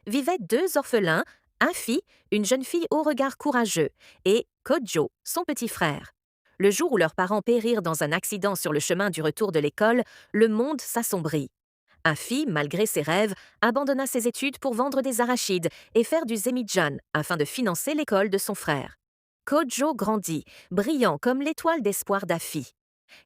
vivaient deux orphelins, Afi, une jeune fille au regard courageux, et Kojo, son petit frère. Le jour où leurs parents périrent dans un accident sur le chemin du retour de l'école, le monde s'assombrit. Afi, malgré ses rêves, abandonna ses études pour vendre des arachides et faire du zemijan afin de financer l'école de son frère. Kojo grandit, brillant comme l'étoile d'espoir d'Afi.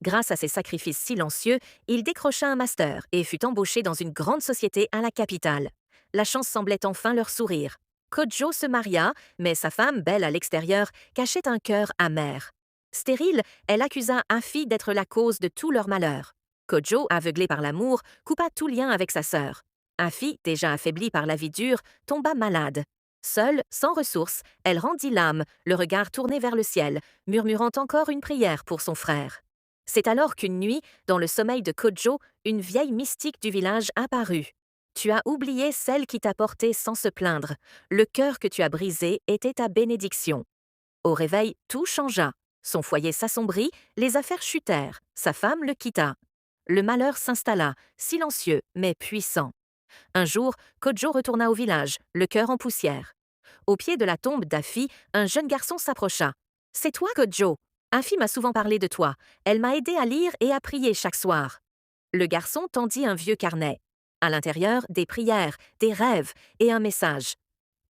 Grâce à ses sacrifices silencieux, il décrocha un master et fut embauché dans une grande société à la capitale. La chance semblait enfin leur sourire. Kojo se maria, mais sa femme, belle à l'extérieur, cachait un cœur amer. Stérile, elle accusa Afi d'être la cause de tout leur malheur. Kojo, aveuglé par l'amour, coupa tout lien avec sa sœur. Afi, déjà affaiblie par la vie dure, tomba malade. Seule, sans ressources, elle rendit l'âme, le regard tourné vers le ciel, murmurant encore une prière pour son frère. C'est alors qu'une nuit, dans le sommeil de Kojo, une vieille mystique du village apparut. Tu as oublié celle qui t'a porté sans se plaindre. Le cœur que tu as brisé était ta bénédiction. Au réveil, tout changea. Son foyer s'assombrit, les affaires chutèrent, sa femme le quitta. Le malheur s'installa, silencieux mais puissant. Un jour, Kojo retourna au village, le cœur en poussière. Au pied de la tombe d'Afi, un jeune garçon s'approcha. C'est toi, Kojo. Afi m'a souvent parlé de toi. Elle m'a aidé à lire et à prier chaque soir. Le garçon tendit un vieux carnet. À l'intérieur, des prières, des rêves et un message.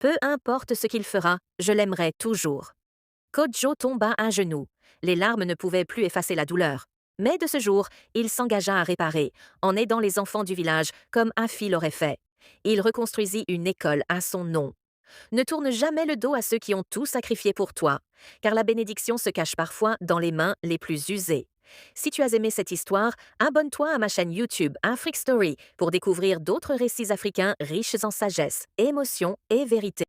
Peu importe ce qu'il fera, je l'aimerai toujours. Kojo tomba à genoux. Les larmes ne pouvaient plus effacer la douleur. Mais de ce jour, il s'engagea à réparer, en aidant les enfants du village comme Afi l'aurait fait. Il reconstruisit une école à son nom. Ne tourne jamais le dos à ceux qui ont tout sacrifié pour toi, car la bénédiction se cache parfois dans les mains les plus usées. Si tu as aimé cette histoire, abonne-toi à ma chaîne YouTube Afrique Story pour découvrir d'autres récits africains riches en sagesse, émotion et vérité.